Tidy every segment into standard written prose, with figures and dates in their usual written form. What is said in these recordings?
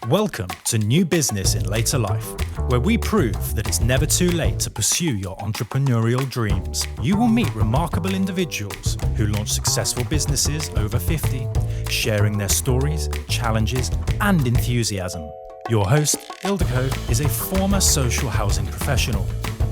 Welcome to New Business in Later Life, where we prove that it's never too late to pursue your entrepreneurial dreams. You will meet remarkable individuals who launch successful businesses over 50, sharing their stories, challenges, and enthusiasm. Your host, Ildiko, is a former social housing professional,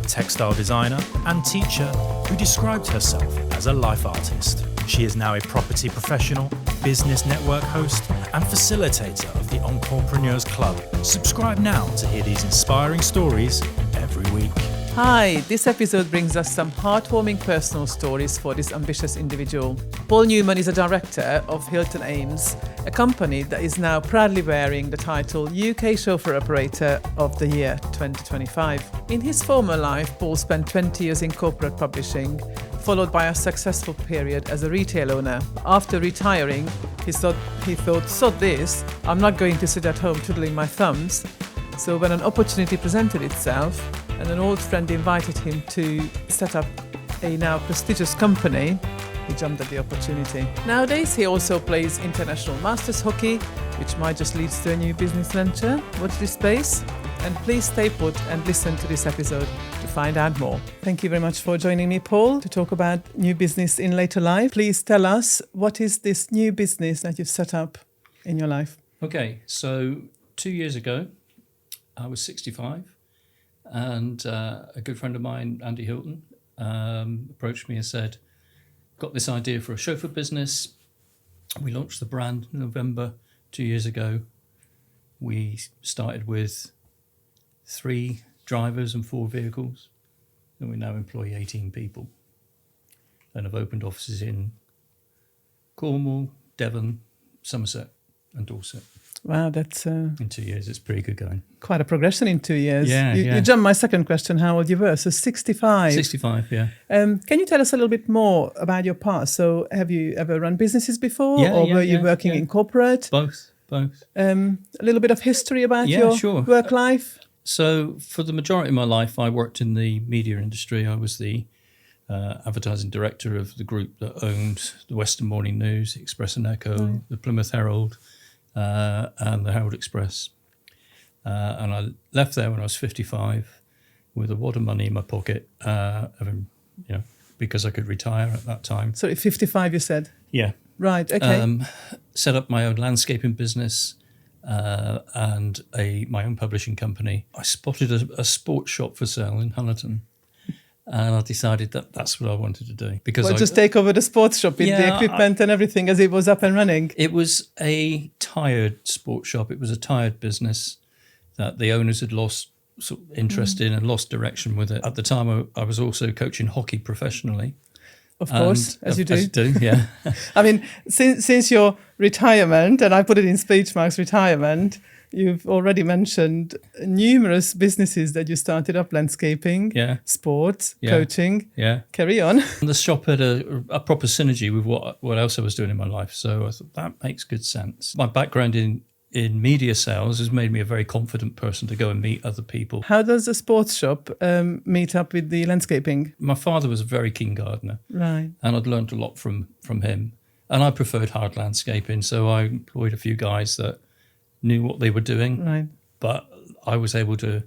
textile designer, and teacher who described herself as a life artist. She is now a property professional, business network host, and facilitator of the Entrepreneurs Club. Subscribe now to hear these inspiring stories every week. Hi, this episode brings us some heartwarming personal stories for this ambitious individual. Paul Newman is a director of Hilton Ames, a company that is now proudly bearing the title UK Chauffeur Operator of the Year 2025. In his former life, Paul spent 20 years in corporate publishing, followed by a successful period as a retail owner. After retiring, he thought, sod this, I'm not going to sit at home twiddling my thumbs. So when an opportunity presented itself and an old friend invited him to set up a now prestigious company, he jumped at the opportunity. Nowadays, he also plays international masters hockey, which might just lead to a new business venture. Watch this space, and please stay put and listen to this episode to find out more. Thank you very much for joining me, Paul, to talk about new business in later life. Please tell us, what is this new business that you've set up in your life? Okay, so 2 years ago, I was 65, and a good friend of mine, Andy Hilton, approached me and said, got this idea for a chauffeur business. We launched the brand in November 2 years ago. We started with 3 drivers and 4 vehicles, and we now employ 18 people and have opened offices in Cornwall, Devon, Somerset and Dorset. Wow, that's... In 2 years, it's pretty good going. Quite a progression in 2 years. Yeah, You jumped my second question, how old you were. So 65. 65, yeah. Can you tell us a little bit more about your past? So have you ever run businesses before? Were you working in corporate? Both. A little bit of history about your work life? So for the majority of my life, I worked in the media industry. I was the advertising director of the group that owned the Western Morning News, Express and Echo, the Plymouth Herald, and the Herald Express. And I left there when I was 55 with a wad of money in my pocket, because I could retire at that time. So at 55, you said? Yeah. Right, okay. Set up my own landscaping business and my own publishing company. I spotted a sports shop for sale in Hunterton, and I decided that's what I wanted to do. Because just take over the sports shop with the equipment and everything as it was up and running? It was a tired sports shop. It was a tired business that the owners had lost sort of interest in and lost direction with it. At the time, I was also coaching hockey professionally. Of course, as you do. As you do, yeah. I mean, since your retirement, and I put it in speech marks, retirement, you've already mentioned numerous businesses that you started up, landscaping, sports, coaching. Yeah. Carry on. And the shop had a proper synergy with what else I was doing in my life. So I thought that makes good sense. My background in media sales has made me a very confident person to go and meet other people. How does a sports shop meet up with the landscaping? My father was a very keen gardener. Right. And I'd learned a lot from him. And I preferred hard landscaping, so I employed a few guys that knew what they were doing. Right. But I was able to,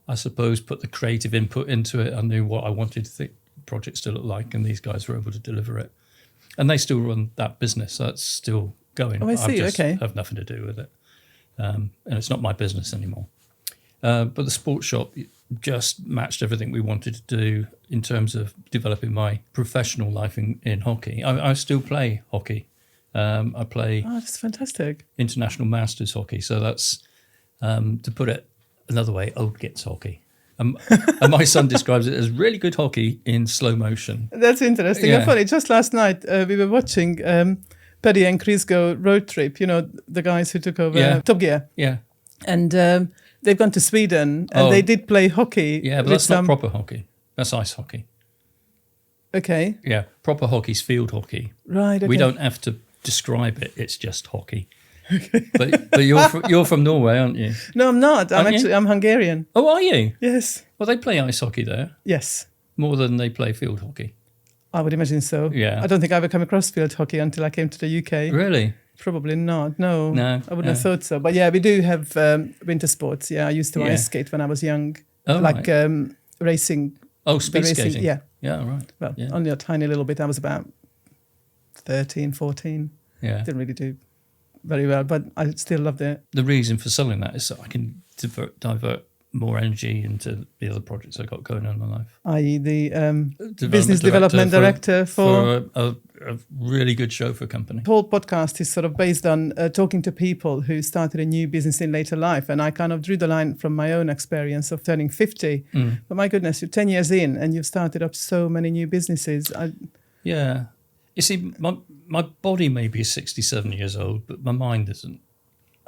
I suppose, put the creative input into it. I knew what I wanted the projects to look like, and these guys were able to deliver it. And they still run that business, so it's still going. Oh, I see, okay. I have nothing to do with it. And it's not my business anymore. But the sports shop just matched everything we wanted to do in terms of developing my professional life in hockey. I still play hockey. I play... Oh, that's fantastic. International masters hockey. So that's, to put it another way, old gets hockey. And my son describes it as really good hockey in slow motion. That's interesting. And funny, just last night we were watching... Paddy and Chris go road trip, the guys who took over Top Gear. Yeah. And they've gone to Sweden and they did play hockey. Yeah, but that's not proper hockey. That's ice hockey. Okay. Yeah, proper hockey's field hockey. Right, okay. We don't have to describe it. It's just hockey. Okay. But you're from Norway, aren't you? No, I'm not. I'm Hungarian. Oh, are you? Yes. Well, they play ice hockey there. Yes. More than they play field hockey. I would imagine so. Yeah. I don't think I ever come across field hockey until I came to the UK. Really? Probably not. No, No, I wouldn't have thought so. But yeah, we do have winter sports. Yeah, I used to ice skate when I was young, racing. Oh, speed racing, skating. Yeah. Yeah, right. Well, Yeah. only a tiny little bit. I was about 13, 14. Yeah. Didn't really do very well, but I still loved it. The reason for selling that is so I can divert more energy into the other projects I got going on in my life. I.e. the business development director for a really good chauffeur company. The whole podcast is sort of based on talking to people who started a new business in later life. And I kind of drew the line from my own experience of turning 50. But my goodness, you're 10 years in and you've started up so many new businesses. Yeah. You see, my body may be 67 years old, but my mind isn't.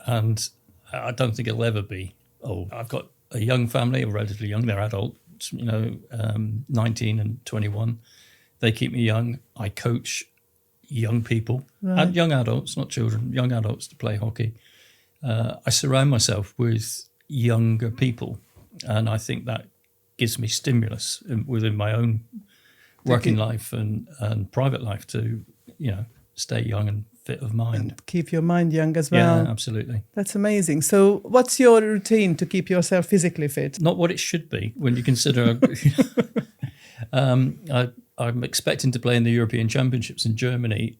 And I don't think it'll ever be old. I've got a young family, relatively young, they're adults, 19 and 21. They keep me young. I coach young people, and young adults, not children, young adults to play hockey. I surround myself with younger people, and I think that gives me stimulus within my own working life and private life to, stay young and fit of mind. And keep your mind young as well. Yeah, absolutely. That's amazing. So what's your routine to keep yourself physically fit? Not what it should be when you consider... I'm expecting to play in the European Championships in Germany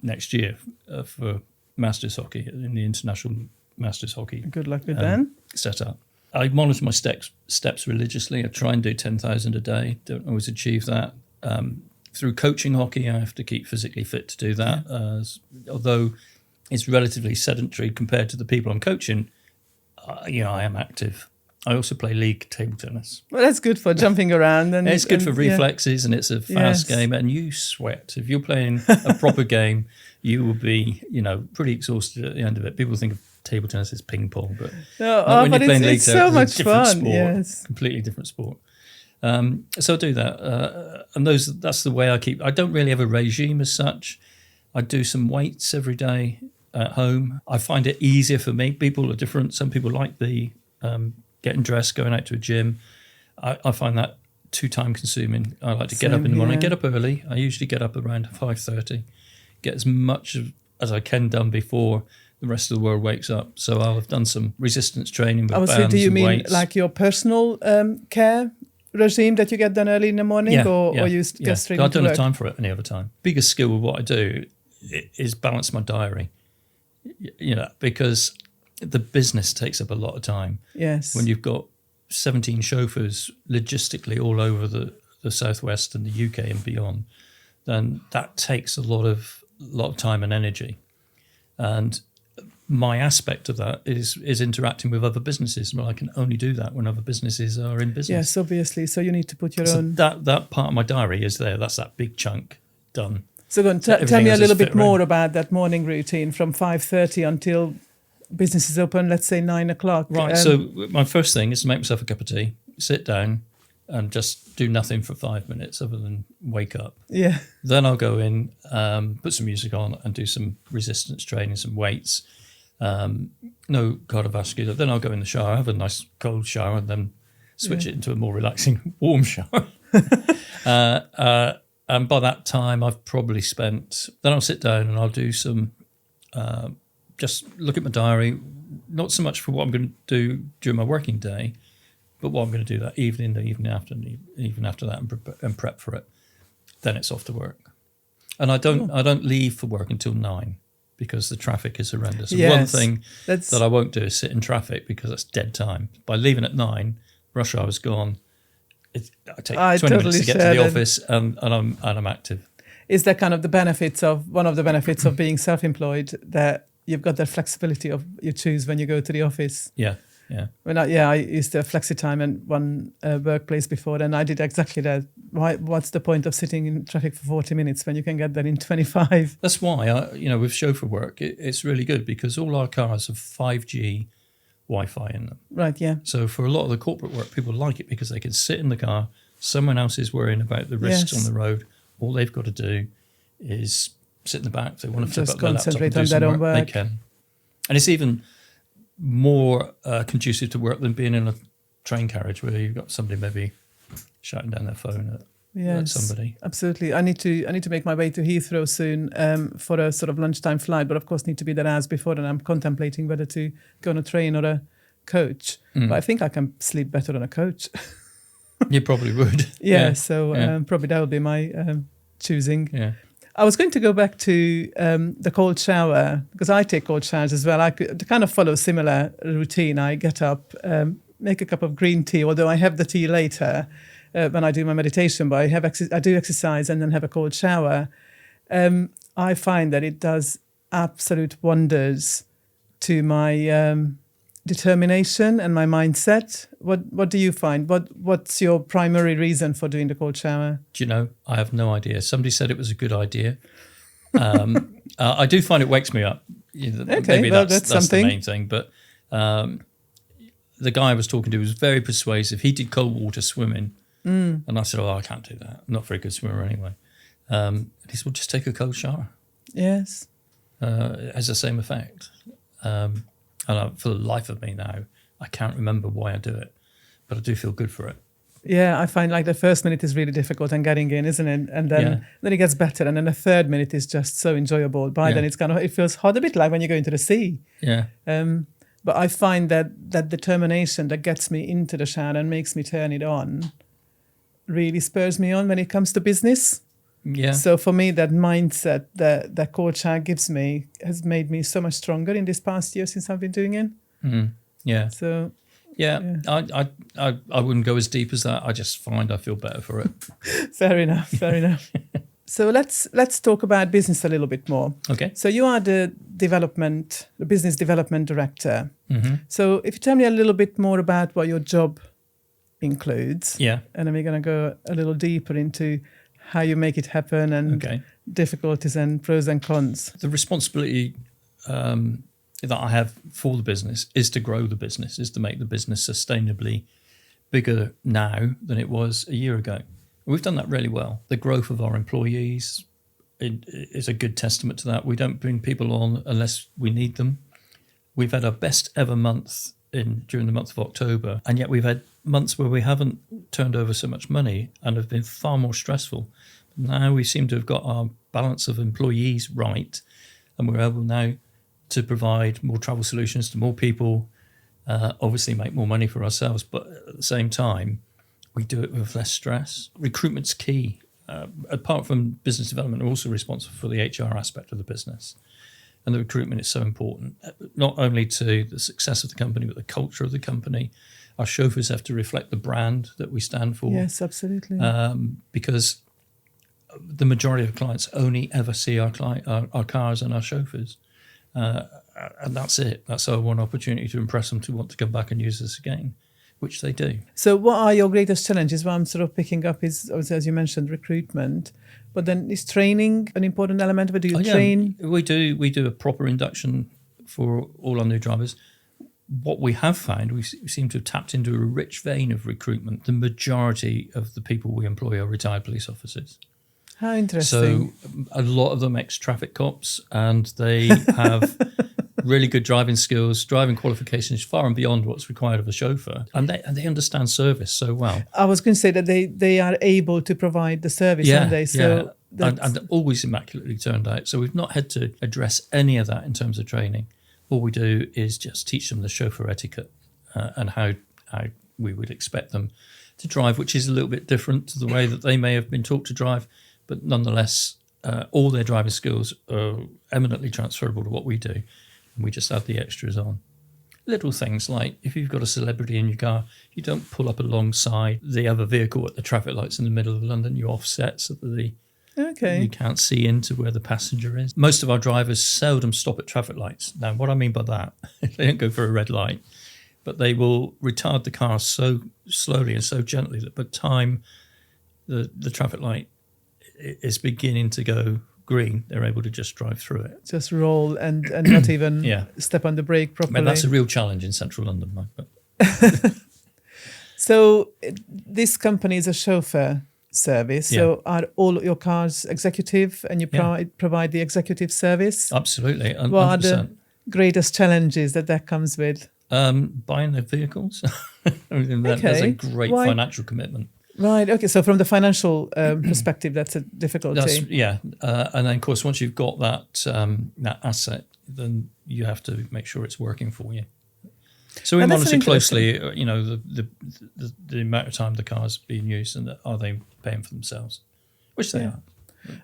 next year for Masters Hockey, in the International Masters Hockey. Good luck with that. Setup. I monitor my steps religiously. I try and do 10,000 a day. Don't always achieve that. Through coaching hockey, I have to keep physically fit to do that. Although it's relatively sedentary compared to the people I'm coaching, I am active. I also play league table tennis. Well, that's good for jumping around. And it's good for reflexes, and it's a fast game, and you sweat. If you're playing a proper game, you will be, pretty exhausted at the end of it. People think of table tennis as ping pong, but when you're playing league tennis, it's a different sport, completely different sport. So I do that, and that's the way I keep. I don't really have a regime as such. I do some weights every day at home. I find it easier for me. People are different. Some people like the getting dressed, going out to a gym. I find that too time consuming. I like to get up in the morning. I get up early. I usually get up around 5:30. Get as much as I can done before the rest of the world wakes up. So I'll have done some resistance training with bands do you and mean weights. Like your personal care regime that you get done early in the morning, or you get straight into work? I don't have time for it any other time. Biggest skill with what I do is balance my diary. Because the business takes up a lot of time. Yes. When you've got 17 chauffeurs logistically all over the Southwest and the UK and beyond, then that takes a lot of time and energy. And my aspect of that is interacting with other businesses. Well, I can only do that when other businesses are in business. Yes, obviously. So you need to put your own... That part of my diary is there. That's that big chunk done. So go on, tell me a little bit more about that morning routine from 5:30 until business is open, let's say 9 o'clock. Right, so my first thing is to make myself a cup of tea, sit down and just do nothing for 5 minutes other than wake up. Yeah. Then I'll go in, put some music on and do some resistance training, some weights. No cardiovascular. Then I'll go in the shower, have a nice cold shower and then switch it into a more relaxing warm shower. And by that time I've probably then I'll sit down and I'll do some... just look at my diary, not so much for what I'm going to do during my working day, but what I'm going to do that evening, the evening after that, and prep for it. Then it's off to work, and I don't leave for work until 9 because the traffic is horrendous. And one thing that I won't do is sit in traffic because that's dead time. By leaving at 9, rush hour's gone. I take 20 minutes to get to the office, and I'm active. Is that kind of one of the benefits of being self-employed, that you've got that flexibility of you choose when you go to the office? Yeah. I used to have flexi time in one workplace before, and I did exactly that. What's the point of sitting in traffic for 40 minutes when you can get there in 25? That's why, with chauffeur work, it's really good because all our cars have 5G Wi-Fi in them. Right, yeah. So for a lot of the corporate work, people like it because they can sit in the car, someone else is worrying about the risks on the road. All they've got to do is sit in the back. If they want to flip up their laptop and do some work, they can. And it's even more conducive to work than being in a train carriage where you've got somebody maybe shouting down their phone Yes, somebody. Absolutely. I need to make my way to Heathrow soon for a sort of lunchtime flight, but of course need to be there hours before, and I'm contemplating whether to go on a train or a coach. But I think I can sleep better on a coach. You probably would. So probably that would be my choosing. Yeah. I was going to go back to the cold shower, because I take cold showers as well. I could kind of follow a similar routine. I get up, make a cup of green tea, although I have the tea later when I do my meditation, but I do exercise and then have a cold shower. I find that it does absolute wonders to my determination and my mindset. What do you find? What's your primary reason for doing the cold shower? Do you know, I have no idea. Somebody said it was a good idea. I do find it wakes me up. Maybe that's something. The main thing. But the guy I was talking to was very persuasive. He did cold water swimming. And I said, I can't do that. I'm not a very good swimmer anyway. And he said, well, just take a cold shower. Yes. It has the same effect. And for the life of me now, I can't remember why I do it, but I do feel good for it. Yeah, I find like the first minute is really difficult and getting in, isn't it? And then it gets better, and then the third minute is just so enjoyable. By then it feels hot, a bit like when you go into the sea. Yeah. But I find that determination that gets me into the shower and makes me turn it on really spurs me on when it comes to business. Yeah. So for me, that mindset that cold shower gives me has made me so much stronger in this past year since I've been doing it. Yeah. So. Yeah. I wouldn't go as deep as that. I just find I feel better for it. Fair enough. So let's talk about business a little bit more. Okay. So you are the business development director. So if you tell me a little bit more about what your job includes, and then we're going to go a little deeper into how you make it happen and difficulties and pros and cons. The responsibility that I have for the business is to grow the business, is to make the business sustainably bigger now than it was a year ago. We've done that really well. The growth of our employees is a good testament to that. We don't bring people on unless we need them. We've had our best ever month during the month of October, and yet we've had months where we haven't turned over so much money and have been far more stressful. Now we seem to have got our balance of employees right, and we're able now to provide more travel solutions to more people, obviously make more money for ourselves, but at the same time, we do it with less stress. Recruitment's key. Apart from business development, we're also responsible for the HR aspect of the business. And the recruitment is so important, not only to the success of the company, but the culture of the company. Our chauffeurs have to reflect the brand that we stand for. Yes, absolutely. Because the majority of clients only ever see our cars and our chauffeurs. And that's it. That's our one opportunity to impress them to want to come back and use us again, which they do. So what are your greatest challenges? What I'm sort of picking up is, as you mentioned, recruitment. But then is training an important element of it? Do you train? We do a proper induction for all our new drivers. What we have found, we seem to have tapped into a rich vein of recruitment. The majority of the people we employ are retired police officers. How interesting. So a lot of them ex-traffic cops, and they have really good driving skills, driving qualifications far and beyond what's required of a chauffeur. And they understand service so well. I was going to say that they are able to provide the service, aren't they? So and they're always immaculately turned out. So we've not had to address any of that in terms of training. All we do is just teach them the chauffeur etiquette and how we would expect them to drive, which is a little bit different to the way that they may have been taught to drive. But nonetheless, all their driving skills are eminently transferable to what we do. And we just add the extras on. Little things like if you've got a celebrity in your car, you don't pull up alongside the other vehicle at the traffic lights in the middle of London. You offset so that you can't see into where the passenger is. Most of our drivers seldom stop at traffic lights. Now, what I mean by that, they don't go for a red light, but they will retard the car so slowly and so gently that by the time the traffic light is beginning to go green, they're able to just drive through it. Just roll and not even step on the brake properly. I mean, that's a real challenge in central London, Mike. But. So this company is a chauffeur service. Yeah. So are all your cars executive and you provide the executive service? Absolutely. 100%. What are the greatest challenges that comes with? Buying the vehicles. I mean, that's a great financial commitment. Right. Okay. So from the financial perspective, that's a difficulty. And then of course once you've got that asset, then you have to make sure it's working for you. So we monitor closely, the amount of time the car's being used and are they paying for themselves, which they are.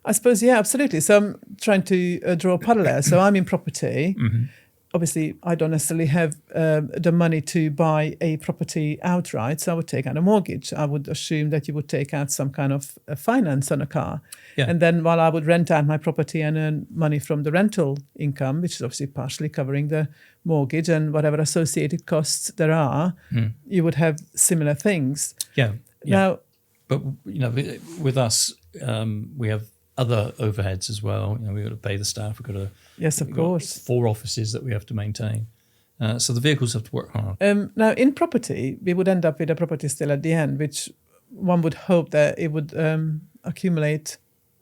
I suppose, yeah, absolutely. So I'm trying to draw a parallel. So I'm in property. Mm-hmm. Obviously, I don't necessarily have the money to buy a property outright, so I would take out a mortgage. I would assume that you would take out some kind of finance on a car. Yeah. And then while I would rent out my property and earn money from the rental income, which is obviously partially covering the mortgage and whatever associated costs there are, you would have similar things. Yeah. Now, but with us, we have other overheads as well. We've got to pay the staff. We've got 4 offices that we have to maintain. So the vehicles have to work hard. Now, in property, we would end up with a property still at the end, which one would hope that it would accumulate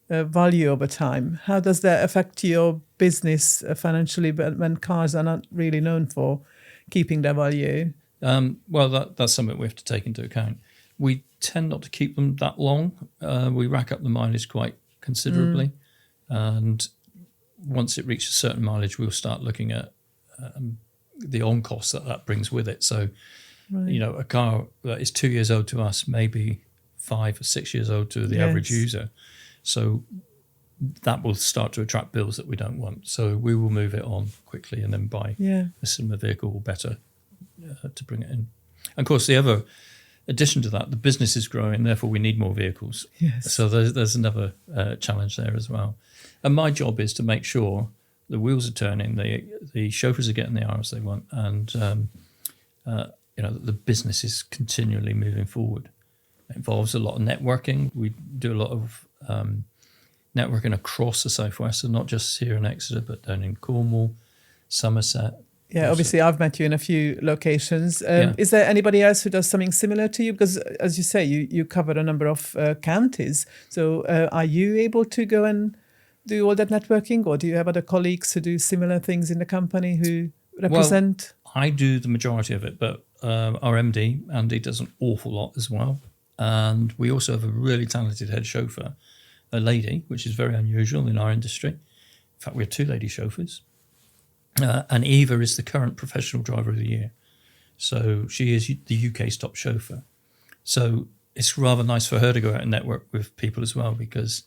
value over time. How does that affect your business financially when cars are not really known for keeping their value? Well, that's something we have to take into account. We tend not to keep them that long. We rack up the mileage quite considerably. And once it reaches a certain mileage, we'll start looking at the on cost that brings with it. So, a car that is 2 years old to us may be 5 or 6 years old to the average user. So that will start to attract bills that we don't want. So we will move it on quickly and then buy a similar vehicle or better to bring it in. And of course, the other addition to that, the business is growing, therefore we need more vehicles. Yes. So there's another challenge there as well. And my job is to make sure the wheels are turning, the chauffeurs are getting the hours they want, and the business is continually moving forward. It involves a lot of networking. We do a lot of networking across the Southwest, and not just here in Exeter, but down in Cornwall, Somerset. Yeah, obviously I've met you in a few locations. Is there anybody else who does something similar to you? Because as you say, you cover a number of counties. So are you able to go and do all that networking, or do you have other colleagues who do similar things in the company who represent? Well, I do the majority of it, but our MD, Andy, does an awful lot as well. And we also have a really talented head chauffeur, a lady, which is very unusual in our industry. In fact, we have 2 lady chauffeurs. And Eva is the current professional driver of the year. So she is the UK's top chauffeur. So it's rather nice for her to go out and network with people as well, because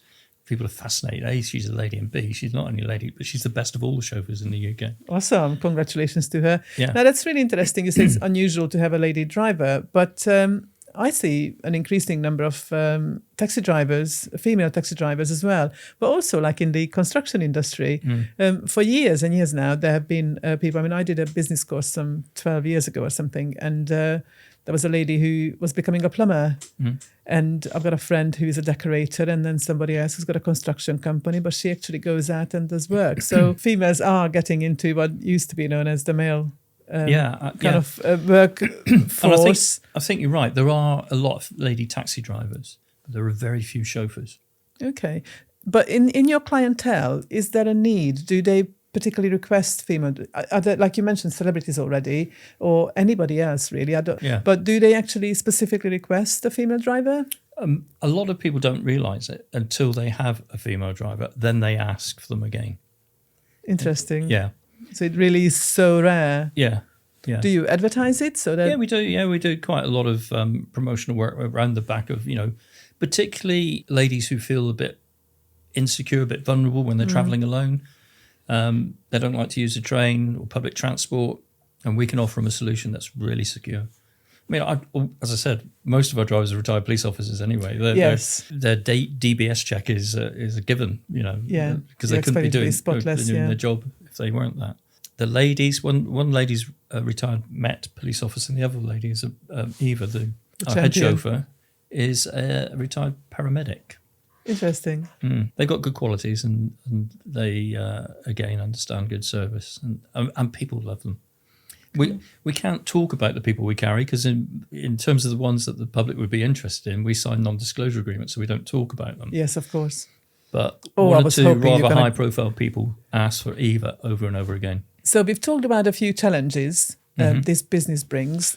people are fascinated. A, she's a lady, and B, she's not only a lady, but she's the best of all the chauffeurs in the UK. Awesome. Congratulations to her. Yeah. Now, that's really interesting. You say it's unusual to have a lady driver, but I see an increasing number of taxi drivers, female taxi drivers as well, but also like in the construction industry. For years and years now, there have been people. I mean, I did a business course some 12 years ago or something, and there was a lady who was becoming a plumber. And I've got a friend who is a decorator, and then somebody else who's got a construction company, but she actually goes out and does work. So females are getting into what used to be known as the male of workforce. I think you're right. There are a lot of lady taxi drivers, but there are very few chauffeurs. Okay. But in your clientele, is there a need? Do they particularly request female? Are there, like you mentioned, celebrities already, or anybody else really? But do they actually specifically request a female driver? A lot of people don't realise it until they have a female driver. Then they ask for them again. Interesting. Yeah. So it really is so rare. Yeah. Do you advertise it so that? Yeah, we do. Yeah, we do quite a lot of promotional work around the back of, particularly ladies who feel a bit insecure, a bit vulnerable when they're travelling alone. They don't like to use the train or public transport, and we can offer them a solution that's really secure. I mean, as I said, most of our drivers are retired police officers anyway. Their DBS check is a given, because they couldn't be doing their job if they weren't that. The ladies, one lady's a retired Met police officer, and the other lady is Eva, our head chauffeur, is a retired paramedic. Interesting. They've got good qualities, and they again understand good service, and people love them. We can't talk about the people we carry because in terms of the ones that the public would be interested in, we sign non-disclosure agreements, so we don't talk about them. Yes, of course. But one or two rather high-profile people ask for Eva over and over again. So we've talked about a few challenges this business brings.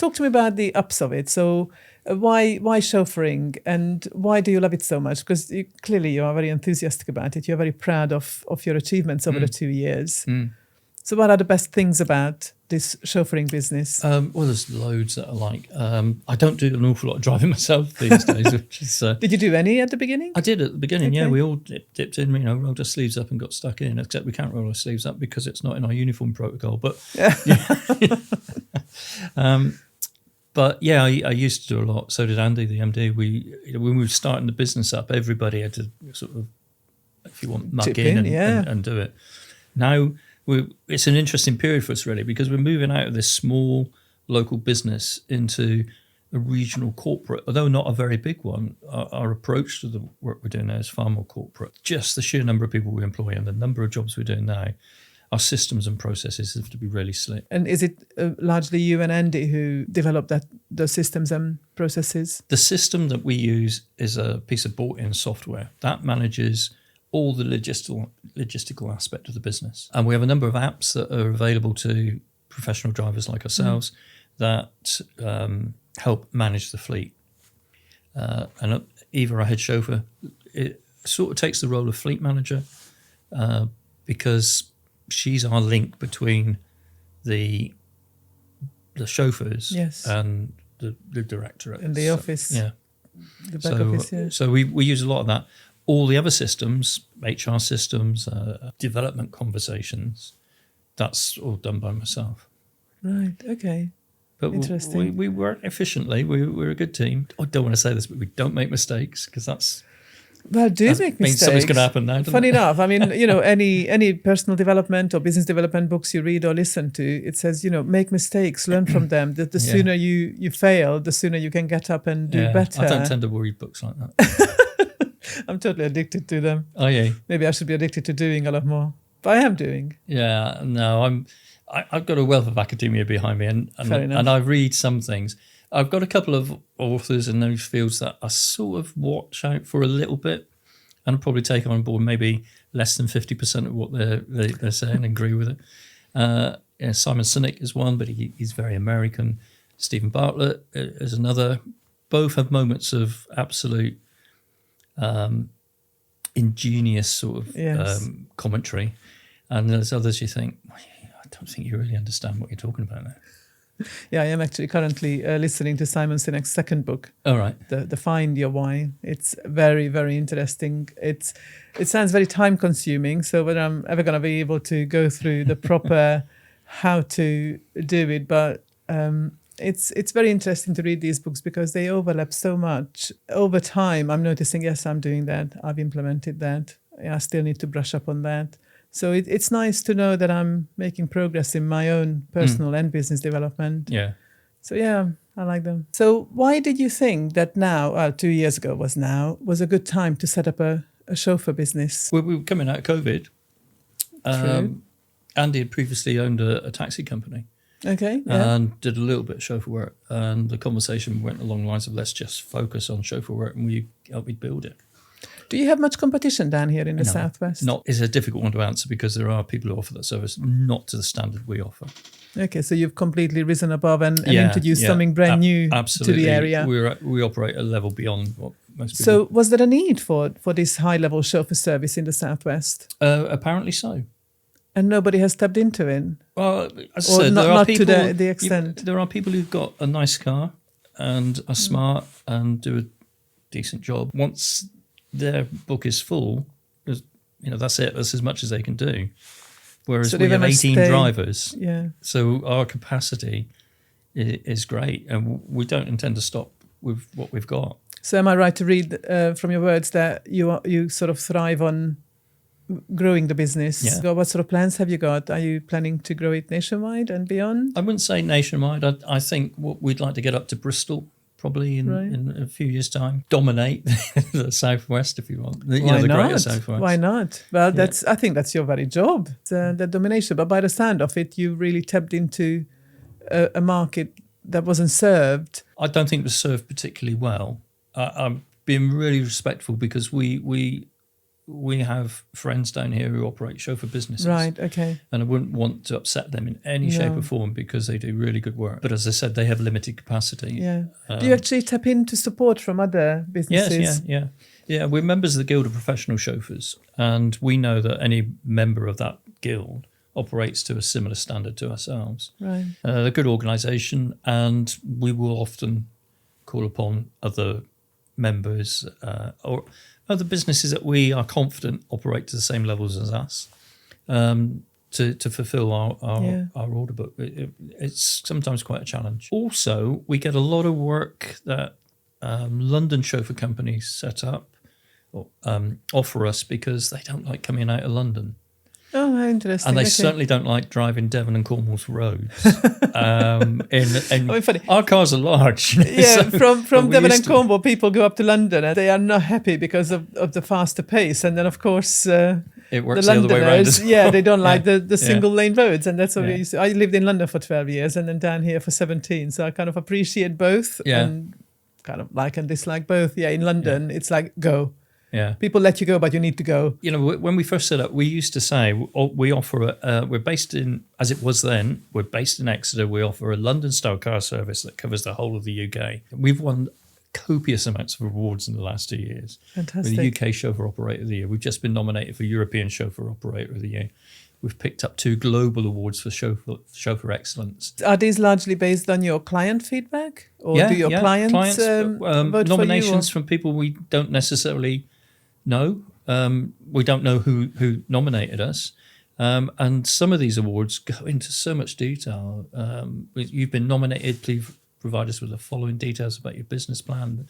talk to me about the ups of it. So why chauffeuring, and why do you love it so much? Because clearly you are very enthusiastic about it. You're very proud of your achievements over the 2 years. So what are the best things about this chauffeuring business? Well, there's loads that I like. I don't do an awful lot of driving myself these days. Which is, Did you do any at the beginning? I did at the beginning, yeah. Okay. We all dipped in, rolled our sleeves up and got stuck in, except we can't roll our sleeves up because it's not in our uniform protocol. But but yeah, I used to do a lot. So did Andy, the MD. When we were starting the business up, everybody had to sort of, if you want, muck in and do it. Now, it's an interesting period for us, really, because we're moving out of this small local business into a regional corporate, although not a very big one. Our approach to the work we're doing now is far more corporate. Just the sheer number of people we employ and the number of jobs we're doing now, our systems and processes have to be really slick. And is it largely you and Andy who developed those systems and processes? The system that we use is a piece of bought-in software that manages all the logistical aspect of the business. And we have a number of apps that are available to professional drivers like ourselves that help manage the fleet. And Eva, our head chauffeur, it sort of takes the role of fleet manager because she's our link between the chauffeurs and the directorate. In the office. Yeah. The back office, yeah. So we use a lot of that. All the other systems, HR systems, development conversations, that's all done by myself. Right, okay. But interesting. We work efficiently. We're a good team. I don't want to say this, but we don't make mistakes because that's... Well, do make mistakes. Something's going to happen now, doesn't Funny it? enough, I mean, any personal development or business development books you read or listen to, it says, make mistakes, learn from them. The sooner you fail, the sooner you can get up and do better. I don't tend to read books like that. I'm totally addicted to them. Oh, yeah. Maybe I should be addicted to doing a lot more. But I am doing. Yeah, no, I've got a wealth of academia behind me and I read some things. I've got a couple of authors in those fields that I sort of watch out for a little bit and I'll probably take on board maybe less than 50% of what they're saying and agree with it. Simon Sinek is one, but he's very American. Stephen Bartlett is another. Both have moments of absolute ingenious sort of commentary. And there's others you think, I don't think you really understand what you're talking about there. Yeah, I am actually currently listening to Simon Sinek's second book. All right. The Find Your Why. It's very, very interesting. It sounds very time consuming. So whether I'm ever going to be able to go through the proper how to do it, but it's very interesting to read these books because they overlap so much. Over time, I'm noticing, yes, I'm doing that. I've implemented that. I still need to brush up on that. So it's nice to know that I'm making progress in my own personal and business development. Yeah. So yeah, I like them. So why did you think that now, 2 years ago was a good time to set up a chauffeur business? Well, we were coming out of COVID. True. Andy had previously owned a taxi company. Okay. Yeah. And did a little bit of chauffeur work. And the conversation went along the lines of let's just focus on chauffeur work and will you help me build it? Do you have much competition down here in the Southwest? It's a difficult one to answer because there are people who offer that service not to the standard we offer. Okay, so you've completely risen above and introduced something brand new to the area. We operate a level beyond what most people... So was there a need for this high-level chauffeur service in the Southwest? Apparently so. And nobody has stepped into it? Well, as I said, not to the extent. There are people who've got a nice car and are smart and do a decent job. Once their book is full, that's it. That's as much as they can do. Whereas we have 18 drivers. Yeah. So our capacity is great and we don't intend to stop with what we've got. So am I right to read from your words that you sort of thrive on growing the business? Yeah. So what sort of plans have you got? Are you planning to grow it nationwide and beyond? I wouldn't say nationwide. I think we'd like to get up to Bristol probably in a few years' time. Dominate the Southwest if you want. The greater Southwest. Why not? Well, I think that's your very job, the domination. But by the sound of it, you really tapped into a market that wasn't served. I don't think it was served particularly well. I'm being really respectful because we we have friends down here who operate chauffeur businesses. Right, okay. And I wouldn't want to upset them in any shape or form because they do really good work. But as I said, they have limited capacity. Yeah. Do you actually tap into support from other businesses? Yes, yeah. We're members of the Guild of Professional Chauffeurs, and we know that any member of that guild operates to a similar standard to ourselves. Right. They're a good organisation, and we will often call upon other members or other businesses that we are confident operate to the same levels as us to fulfil our order book. It's sometimes quite a challenge. Also, we get a lot of work that London chauffeur companies set up or offer us because they don't like coming out of London. Oh, how interesting. And they certainly don't like driving Devon and Cornwall's roads. Funny. Our cars are large. Yeah, from Devon and Cornwall, people go up to London and they are not happy because of the faster pace. And then, of course, it works the other way around. They don't like the single lane roads. And that's what we used to. I lived in London for 12 years and then down here for 17. So I kind of appreciate both and kind of like and dislike both. Yeah, in London, it's like, go. Yeah, people let you go, but you need to go. You know, when we first set up, we used to say we offer we're based in, as it was then, we're based in Exeter. We offer a London-style car service that covers the whole of the UK. We've won copious amounts of awards in the last 2 years. Fantastic. With the UK Chauffeur Operator of the Year. We've just been nominated for European Chauffeur Operator of the Year. We've picked up 2 global awards for chauffeur excellence. Are these largely based on your client feedback, or do your clients vote nominations for you, from people we don't necessarily know? We don't know who nominated us. And some of these awards go into so much detail. You've been nominated, please provide us with the following details about your business plan,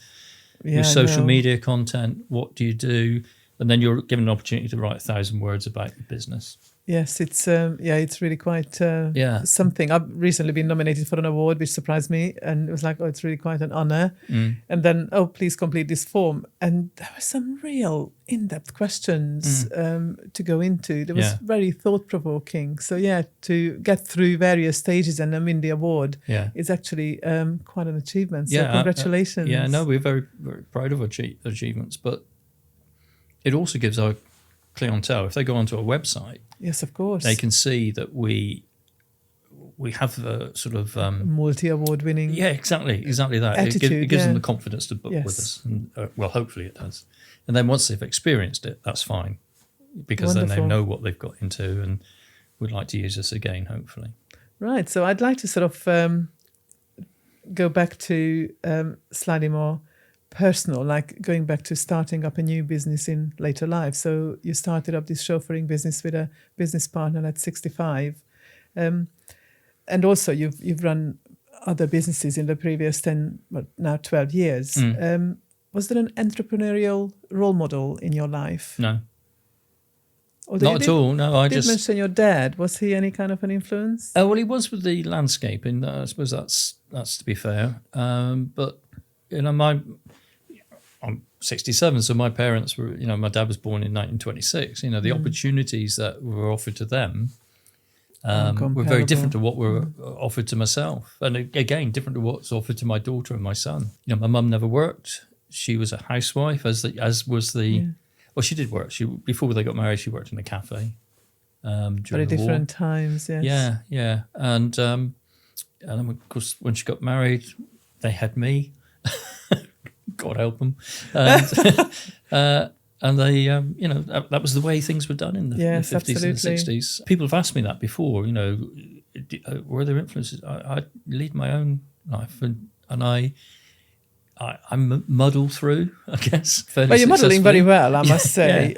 your social media content, what do you do? And then you're given an opportunity to write 1,000 words about your business. Yes, it's really quite something. I've recently been nominated for an award, which surprised me, and it was like, it's really quite an honor. And then, please complete this form. And there were some real in-depth questions to go into. It was very thought-provoking. So to get through various stages and win the award is actually quite an achievement. So congratulations. We're very, very proud of our achievements, but it also gives our clientele, if they go onto our website, yes, of course, they can see that we have a sort of multi-award winning. Yeah, exactly that. Attitude, it gives them the confidence to book with us. And, hopefully it does. And then once they've experienced it, that's fine, because then they know what they've got into and would like to use us again, hopefully. Right. So I'd like to sort of go back to slightly more personal, like going back to starting up a new business in later life. So you started up this chauffeuring business with a business partner at 65. And also you've run other businesses in the previous 12 years. Was there an entrepreneurial role model in your life? No. Not at all. No, I just mention your dad. Was he any kind of an influence? Well, he was with the landscaping. I suppose that's to be fair. But I'm 67, so my parents were, my dad was born in 1926. The opportunities that were offered to them were very different to what were offered to myself. And again, different to what's offered to my daughter and my son. My mum never worked. She was a housewife, as was the... Well, she did work. Before they got married, she worked in a cafe during very the war. Different times, yes. Yeah. And then, of course, when she got married, they had me. God help them. And they, that was the way things were done in the 50s absolutely. and the 60s. People have asked me that before, were there influences? I lead my own life and I muddle through, I guess. Well, you're muddling very well, I must say.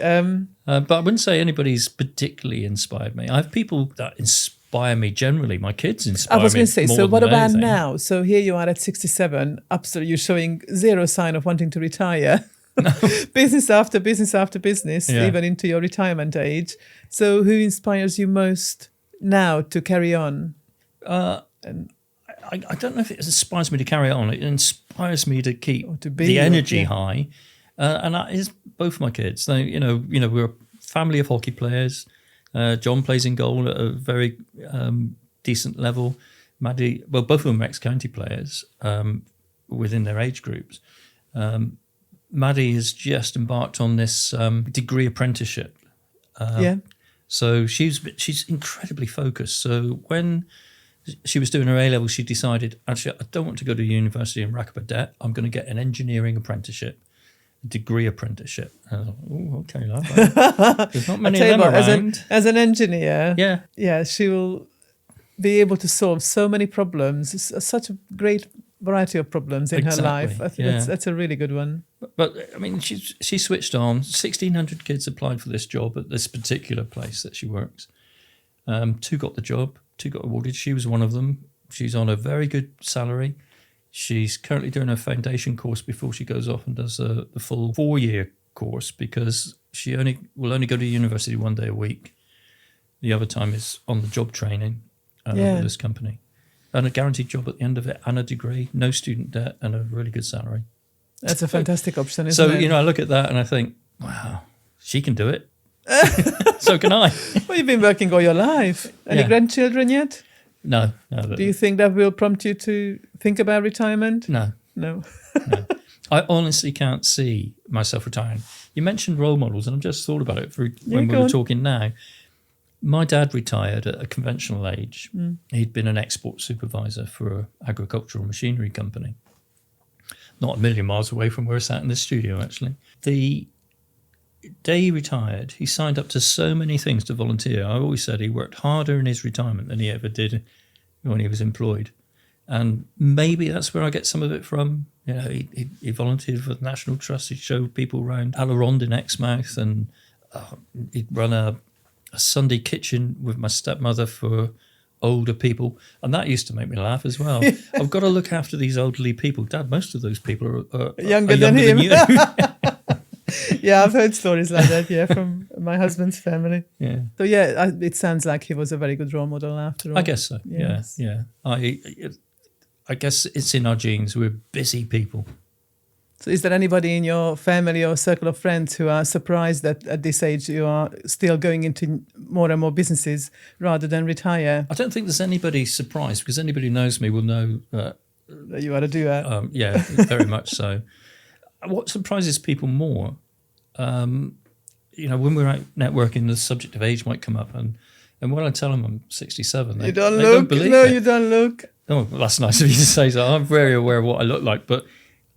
But I wouldn't say anybody's particularly inspired me. I have people that inspire me generally. My kids inspire me. I was going to say, so what about anything. Now? So here you are at 67, absolutely, you're showing zero sign of wanting to retire. No. Business after business after business, even into your retirement age. So who inspires you most now to carry on? I don't know if it inspires me to carry on. It inspires me to keep the energy high, and that is both my kids. They, we're a family of hockey players. John plays in goal at a very decent level. Maddie, both of them are ex-county players within their age groups. Maddie has just embarked on this degree apprenticeship. So she's incredibly focused. So when she was doing her A-level, she decided, actually, I don't want to go to university and rack up a debt. I'm going to get an engineering apprenticeship, a degree apprenticeship. And I thought, oh, okay, love. There's not many of them around. As an engineer, Yeah. she will be able to solve so many problems. It's such a great variety of problems in her life. I think that's a really good one. But I mean, she switched on. 1,600 kids applied for this job at this particular place that she works. 2 got the job. 2 got awarded. She was one of them. She's on a very good salary. She's currently doing her foundation course before she goes off and does the full 4-year course, because she will only go to university 1 day a week. The other time is on the job training with this company. And a guaranteed job at the end of it, and a degree, no student debt, and a really good salary. That's a fantastic option, isn't it? So, I look at that and I think, wow, she can do it. So can I. Well, you've been working all your life. Any grandchildren yet? No. Do you think that will prompt you to think about retirement? No. I honestly can't see myself retiring. You mentioned role models, and I've just thought about it when we were talking now. My dad retired at a conventional age. He'd been an export supervisor for an agricultural machinery company. Not a million miles away from where I sat in the studio, actually. The day he retired, he signed up to so many things to volunteer. I always said he worked harder in his retirement than he ever did when he was employed. And maybe that's where I get some of it from. He volunteered for the National Trust. He showed people around Alaronde in Exmouth, and he'd run a Sunday kitchen with my stepmother for older people, and that used to make me laugh as well. I've got to look after these elderly people. Dad, most of those people are younger than you. Yeah, I've heard stories like that, from my husband's family. Yeah. So, it sounds like he was a very good role model after all. I guess so, yes. Yeah. I guess it's in our genes. We're busy people. So is there anybody in your family or circle of friends who are surprised that at this age you are still going into more and more businesses rather than retire? I don't think there's anybody surprised, because anybody who knows me will know that you are a doer. Very much so. What surprises people more, when we're out networking, the subject of age might come up, and when I tell them I'm 67, they don't believe it. You don't look. Oh, well, that's nice of you to say so. I'm very aware of what I look like, but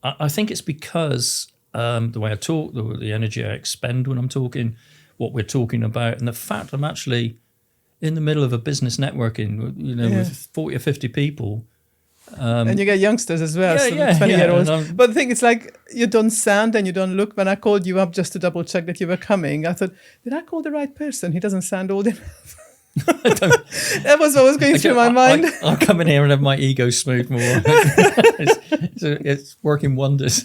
I think it's because the way I talk, the energy I expend when I'm talking, what we're talking about, and the fact I'm actually in the middle of a business networking, with 40 or 50 people. And you get youngsters as well, 20-year-olds. But the thing is, like, you don't sound and you don't look. When I called you up just to double check that you were coming, I thought, did I call the right person? He doesn't sound old enough. That was what was going through my mind. I'll come in here and have my ego smooth more. It's working wonders.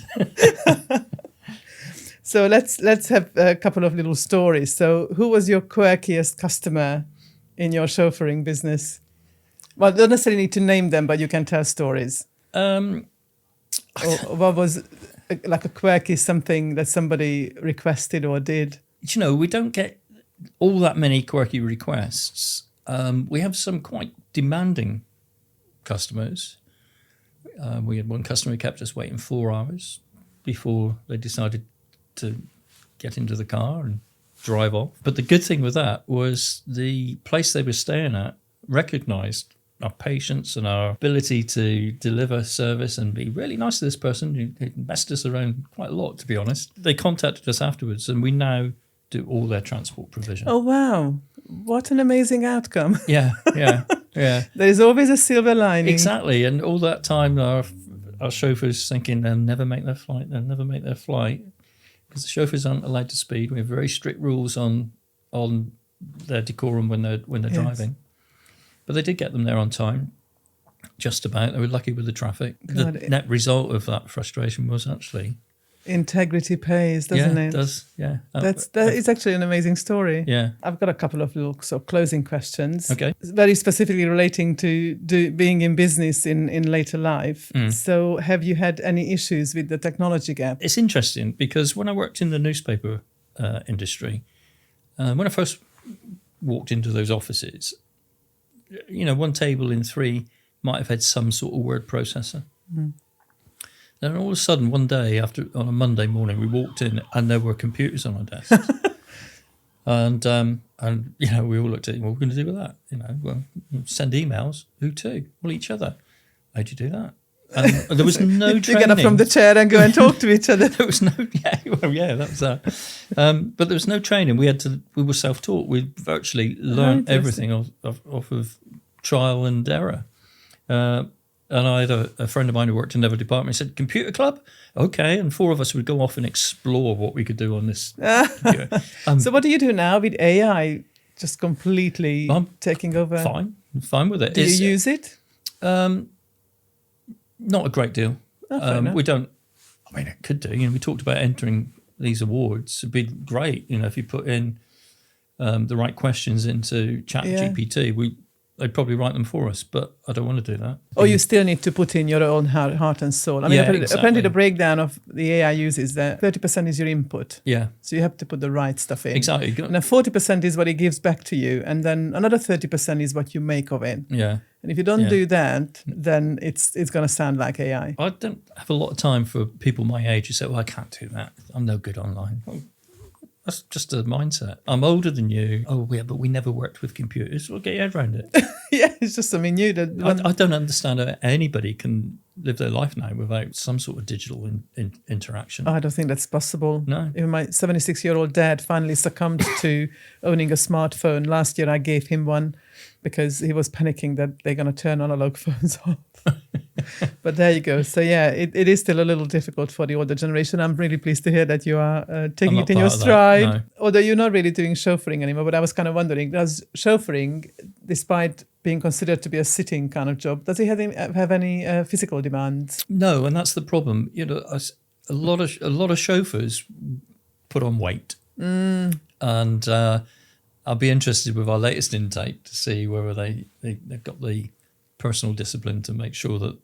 So let's have a couple of little stories. So who was your quirkiest customer in your chauffeuring business? Well, don't necessarily need to name them, but you can tell stories. Or what was like a quirky something that somebody requested or did? We don't get all that many quirky requests. We have some quite demanding customers. We had one customer who kept us waiting 4 hours before they decided to get into the car and drive off. But the good thing with that was the place they were staying at recognised our patience and our ability to deliver service and be really nice to this person who messed us around quite a lot, to be honest. They contacted us afterwards, and we now do all their transport provision. Oh, wow. What an amazing outcome. Yeah. There is always a silver lining. Exactly. And all that time, our chauffeurs thinking they'll never make their flight, because the chauffeurs aren't allowed to speed. We have very strict rules on their decorum when they're driving. But they did get them there on time, just about. They were lucky with the traffic. God, the net result of that frustration was actually... integrity pays, doesn't it? Yeah, it does, yeah. That is actually an amazing story. Yeah. I've got a couple of little sort of closing questions. Okay. Very specifically relating to being in business in later life. So have you had any issues with the technology gap? It's interesting, because when I worked in the newspaper industry, when I first walked into those offices, one table in 3 might have had some sort of word processor. And all of a sudden, one day on a Monday morning, we walked in and there were computers on our desks. and we all looked at it. What are we going to do with that? Well, send emails. Who to? Well, each other. How'd you do that? And there was no training. You get up from the chair and go and talk to each other. There was no, that was that. But there was no training. We were self-taught. We virtually learned everything off of trial and error. And I had a friend of mine who worked in another department. He said, "Computer club? Okay." And 4 of us would go off and explore what we could do on this computer. So what do you do now with AI just completely taking over? Fine with it. Do you use it? Not a great deal. We don't. I mean, it could do. We talked about entering these awards. It'd be great, if you put in the right questions into ChatGPT. They'd probably write them for us, but I don't want to do that. Or you still need to put in your own heart and soul. I mean, apparently the breakdown of the AI uses that 30% is your input. Yeah. So you have to put the right stuff in. Exactly. And then 40% is what it gives back to you, and then another 30% is what you make of it. Yeah. And if you don't do that, then it's going to sound like AI. I don't have a lot of time for people my age who say, "Well, I can't do that. I'm no good online." Well, that's just a mindset. I'm older than you. Oh, yeah, but we never worked with computers. Well, get your head around it. Yeah, it's just something new. I don't understand how anybody can live their life now without some sort of digital interaction. I don't think that's possible. No. Even my 76-year-old dad finally succumbed to owning a smartphone. Last year I gave him one because he was panicking that they're going to turn analog phones off. But there you go. So yeah, it is still a little difficult for the older generation. I'm really pleased to hear that you are taking it in your stride. No. Although you're not really doing chauffeuring anymore, but I was kind of wondering, does chauffeuring, despite being considered to be a sitting kind of job, does it have any physical demands? No, and that's the problem. A lot of chauffeurs put on weight, and I'll be interested with our latest intake to see whether they've got the personal discipline to make sure that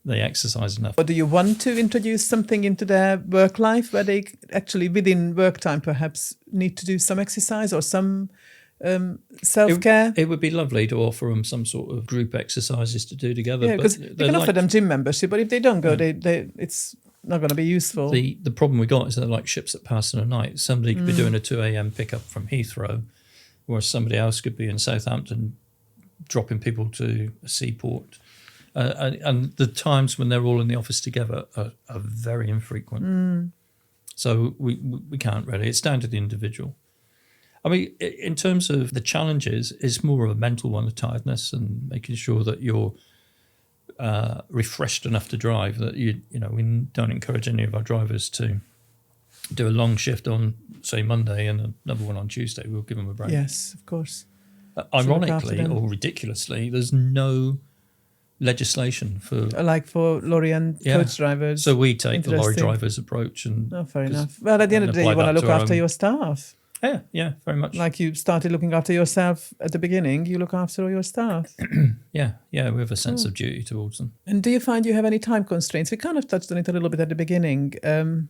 they exercise enough. Or do you want to introduce something into their work life where they actually, within work time, perhaps need to do some exercise or some self-care? It would be lovely to offer them some sort of group exercises to do together. Yeah, because you can offer them gym membership, but if they don't go, it's not going to be useful. The problem we got is they're like ships that pass in a night. Somebody could be doing a 2 a.m. pickup from Heathrow, whereas somebody else could be in Southampton dropping people to a seaport. And the times when they're all in the office together are very infrequent. So we can't really. It's down to the individual. I mean, in terms of the challenges, it's more of a mental one, of tiredness and making sure that you're refreshed enough to drive. That we don't encourage any of our drivers to do a long shift on, say, Monday and another one on Tuesday. We'll give them a break. Yes, of course. Ironically or ridiculously, there's no legislation for lorry and coach drivers. So we take the lorry drivers approach. Fair enough. Well, at the end of the day, you want to look after your staff. Yeah, very much. Like you started looking after yourself at the beginning, you look after all your staff. Yeah, we have a sense of duty towards them. And do you find you have any time constraints? We kind of touched on it a little bit at the beginning,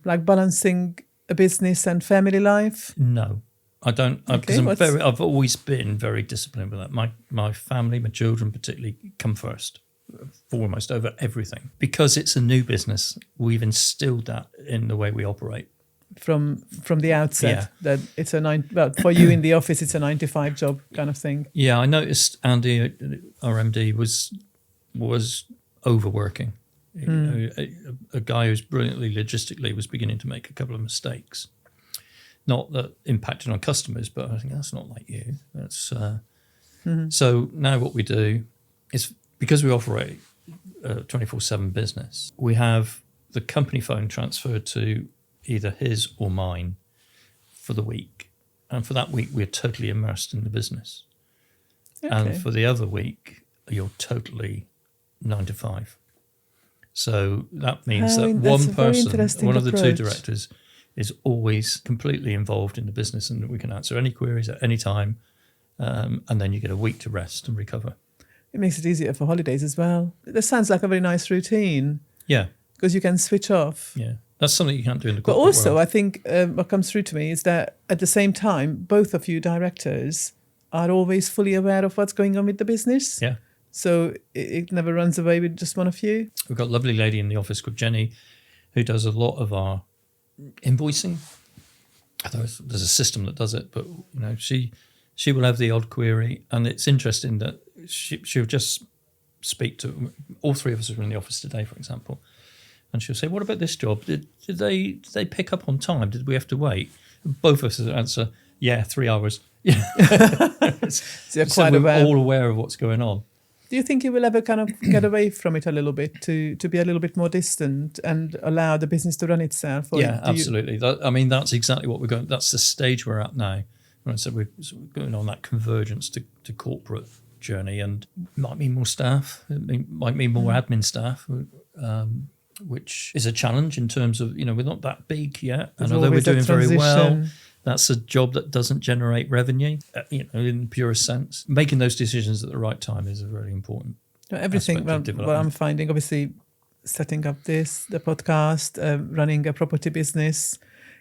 like balancing a business and family life. No, I don't. Because I've always been very disciplined with that. My family, my children particularly, come first, foremost over everything. Because it's a new business, we've instilled that in the way we operate. From the outset, that it's for you in the office, it's a 9-to-5 job kind of thing. Yeah, I noticed Andy, our MD, was overworking. A guy who's brilliantly logistically was beginning to make a couple of mistakes. Not that impacted on customers, but I think that's not like you. That's So now what we do is, because we operate a 24/7 business, we have the company phone transferred to either his or mine for the week. And for that week, we're totally immersed in the business. Okay. And for the other week, you're totally 9 to 5. So that means that one person, one of the two directors, is always completely involved in the business, and we can answer any queries at any time. And then you get a week to rest and recover. It makes it easier for holidays as well. That sounds like a very nice routine. Yeah. Because you can switch off. Yeah. That's something you can't do in the corporate world. But also, world. I think what comes through to me is that at the same time, both of you directors are always fully aware of what's going on with the business. Yeah. So it never runs away with just one of you. We've got a lovely lady in the office called Jenny who does a lot of our invoicing. There's a system that does it, but she will have the odd query, and it's interesting that she'll just speak to all three of us who are in the office today, for example, and she'll say, "What about this job? Did they pick up on time? Did we have to wait?" And both of us answer, "Yeah, 3 hours." So So we're all aware of what's going on. Do you think you will ever kind of get away from it a little bit to be a little bit more distant and allow the business to run itself? Or Yeah, absolutely. That's exactly what we're going. That's the stage we're at now. When I said we're going on that convergence to corporate journey, and it might mean more staff. It might mean more admin staff, which is a challenge in terms of we're not that big yet, and although we're doing very well, that's a job that doesn't generate revenue, in the purest sense. Making those decisions at the right time is a really important everything. What I'm finding, obviously, setting up the podcast, running a property business,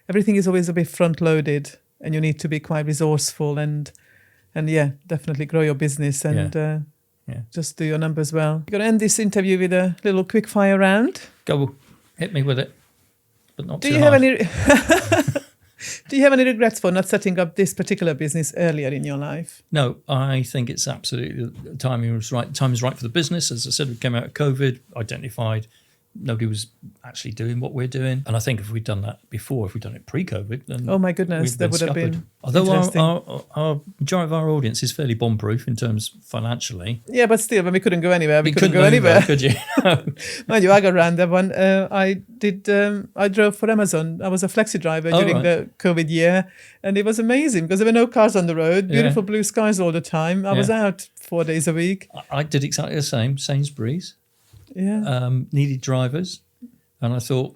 everything is always a bit front-loaded, and you need to be quite resourceful and definitely grow your business and just do your numbers well. We're going to end this interview with a little quick fire round. Go, hit me with it, but not Do too you hard. have any? Do you have any regrets for not setting up this particular business earlier in your life? No, I think it's absolutely the timing was right. The time is right for the business. As I said, we came out of COVID, identified nobody was actually doing what we're doing, and I think if we'd done that before, if we'd done it pre-COVID, then oh my goodness, that would have been. Although our majority of our audience is fairly bomb-proof in terms financially. Yeah, but still, when we couldn't go anywhere, we couldn't go anywhere. Could you? Mind you, I got around that one. I drove for Amazon. I was a flexi driver during the COVID year, and it was amazing because there were no cars on the road, beautiful blue skies all the time. I was out 4 days a week. I did exactly the same, Sainsbury's. Yeah. Needed drivers, and I thought,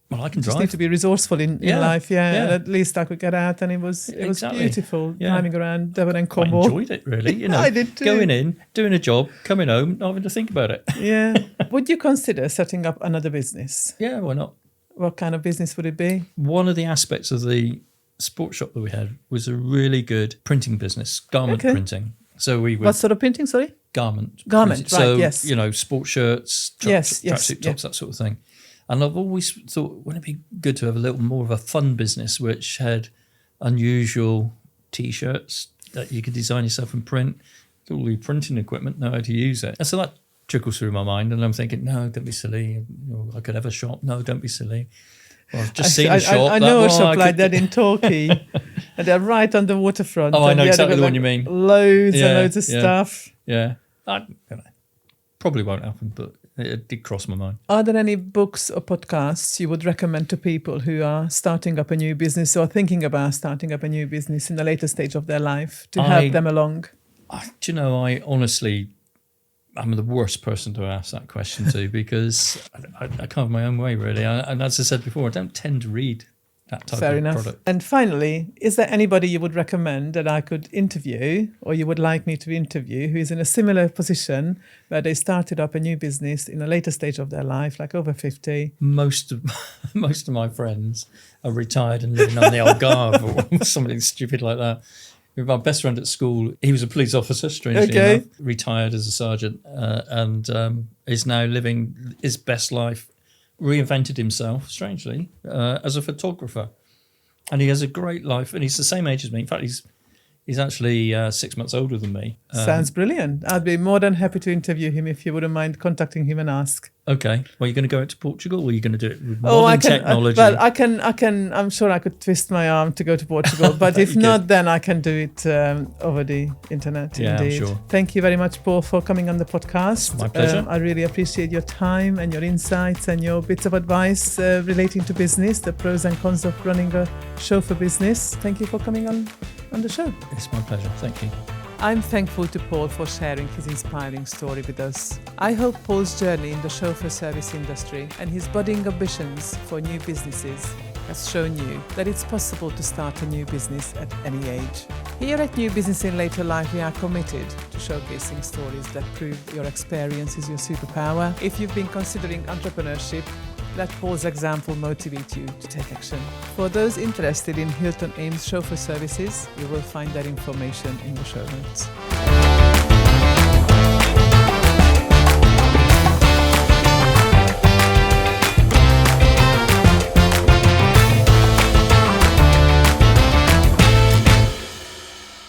well, I can drive. Just need to be resourceful in life, and at least I could get out, and it was beautiful driving around Devon and Cornwall. I enjoyed it, really. I did too. Going in, doing a job, coming home, not having to think about it. Yeah. Would you consider setting up another business? Yeah, why not? What kind of business would it be? One of the aspects of the sports shop that we had was a really good printing business, garment printing. So we would. What sort of printing? Sorry. Garment, right? So, yes. Sport shirts, tracksuit tops, that sort of thing. And I've always thought, wouldn't it be good to have a little more of a fun business which had unusual T-shirts that you could design yourself and print. All the printing equipment, know how to use it. And so that trickles through my mind, and I'm thinking, no, don't be silly. I could have a shop. No, don't be silly. Well, I've just seen a shop. I know a shop like that in Torquay, and they're right on the waterfront. Oh, I know exactly the one you mean. Loads and loads of stuff. Yeah. Probably won't happen, but it did cross my mind. Are there any books or podcasts you would recommend to people who are starting up a new business or thinking about starting up a new business in the later stage of their life to help them along? I honestly, I'm the worst person to ask that question to because I can't have my own way, really. And as I said before, I don't tend to read that type Fair of enough. product. And finally, is there anybody you would recommend that I could interview or you would like me to interview who is in a similar position where they started up a new business in a later stage of their life, like over 50? Most of my friends are retired and living on the Algarve or something stupid like that. My best friend at school, he was a police officer, strangely enough, retired as a sergeant, and is now living his best life, reinvented himself, strangely, as a photographer. And he has a great life, and he's the same age as me. In fact, he's actually 6 months older than me. Sounds brilliant. I'd be more than happy to interview him if you wouldn't mind contacting him and ask. Okay. Well, you're going to go out to Portugal, or are you going to do it with modern technology? I can. I'm sure I could twist my arm to go to Portugal, but if not, then I can do it over the internet. Yeah, indeed. I'm sure. Thank you very much, Paul, for coming on the podcast. My pleasure. I really appreciate your time and your insights and your bits of advice relating to business, the pros and cons of running a chauffeur business. Thank you for coming on the show. It's my pleasure. Thank you. I'm thankful to Paul for sharing his inspiring story with us. I hope Paul's journey in the chauffeur service industry and his budding ambitions for new businesses has shown you that it's possible to start a new business at any age. Here at New Business in Later Life, we are committed to showcasing stories that prove your experience is your superpower. If you've been considering entrepreneurship, let Paul's example motivate you to take action. For those interested in Hilton Ames chauffeur services, you will find that information in the show notes.